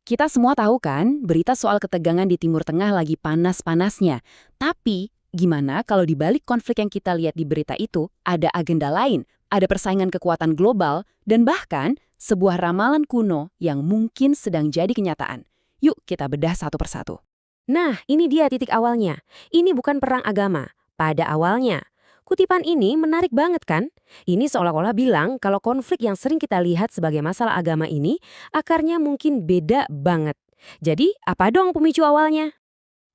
Kita semua tahu kan, berita soal ketegangan di Timur Tengah lagi panas-panasnya. Tapi, gimana kalau di balik konflik yang kita lihat di berita itu, ada agenda lain, ada persaingan kekuatan global, dan bahkan sebuah ramalan kuno yang mungkin sedang jadi kenyataan. Yuk kita bedah satu persatu. Nah, ini dia titik awalnya. Ini bukan perang agama. Pada awalnya. Kutipan ini menarik banget kan? Ini seolah-olah bilang kalau konflik yang sering kita lihat sebagai masalah agama ini, akarnya mungkin beda banget. Jadi, apa dong pemicu awalnya?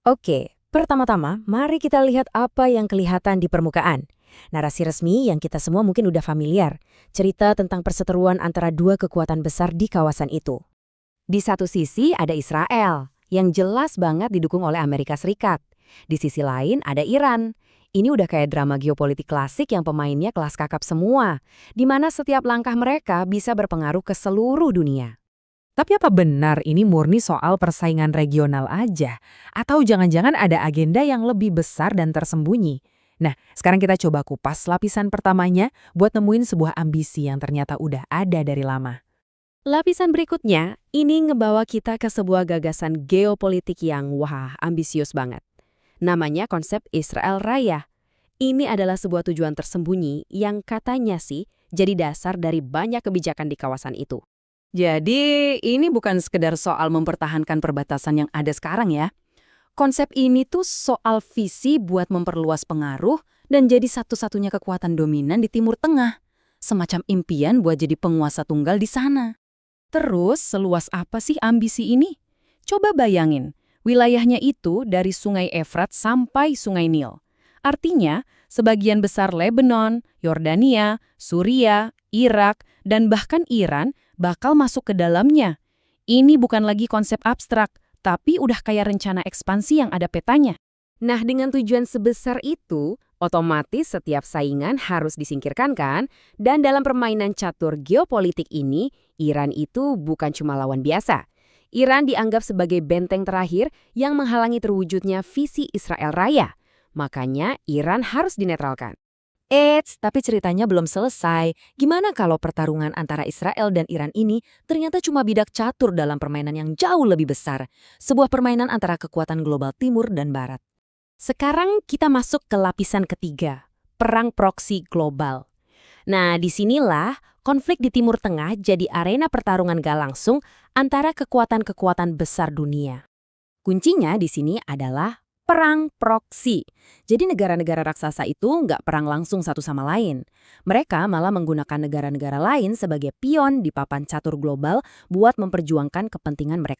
Oke, pertama-tama mari kita lihat apa yang kelihatan di permukaan. Narasi resmi yang kita semua mungkin udah familiar. Cerita tentang perseteruan antara dua kekuatan besar di kawasan itu. Di satu sisi ada Israel, yang jelas banget didukung oleh Amerika Serikat. Di sisi lain ada Iran. Ini udah kayak drama geopolitik klasik yang pemainnya kelas kakap semua, di mana setiap langkah mereka bisa berpengaruh ke seluruh dunia. Tapi apa benar ini murni soal persaingan regional aja? Atau jangan-jangan ada agenda yang lebih besar dan tersembunyi? Nah, sekarang kita coba kupas lapisan pertamanya buat nemuin sebuah ambisi yang ternyata udah ada dari lama. Lapisan berikutnya, ini ngebawa kita ke sebuah gagasan geopolitik yang ambisius banget. Namanya konsep Israel Raya. Ini adalah sebuah tujuan tersembunyi yang katanya sih jadi dasar dari banyak kebijakan di kawasan itu. Jadi, ini bukan sekedar soal mempertahankan perbatasan yang ada sekarang ya. Konsep ini tuh soal visi buat memperluas pengaruh dan jadi satu-satunya kekuatan dominan di Timur Tengah. Semacam impian buat jadi penguasa tunggal di sana. Terus, seluas apa sih ambisi ini? Coba bayangin, wilayahnya itu dari Sungai Efrat sampai Sungai Nil. Artinya, sebagian besar Lebanon, Yordania, Suria, Irak, dan bahkan Iran bakal masuk ke dalamnya. Ini bukan lagi konsep abstrak, tapi udah kayak rencana ekspansi yang ada petanya. Nah, dengan tujuan sebesar itu, otomatis setiap saingan harus disingkirkan kan? Dan dalam permainan catur geopolitik ini, Iran itu bukan cuma lawan biasa. Iran dianggap sebagai benteng terakhir yang menghalangi terwujudnya visi Israel Raya. Makanya Iran harus dinetralkan. Tapi ceritanya belum selesai. Gimana kalau pertarungan antara Israel dan Iran ini ternyata cuma bidak catur dalam permainan yang jauh lebih besar? Sebuah permainan antara kekuatan global timur dan barat. Sekarang kita masuk ke lapisan ketiga, perang proksi global. Nah, disinilah konflik di Timur Tengah jadi arena pertarungan gak langsung antara kekuatan-kekuatan besar dunia. Kuncinya di sini adalah perang proksi. Jadi negara-negara raksasa itu nggak perang langsung satu sama lain. Mereka malah menggunakan negara-negara lain sebagai pion di papan catur global buat memperjuangkan kepentingan mereka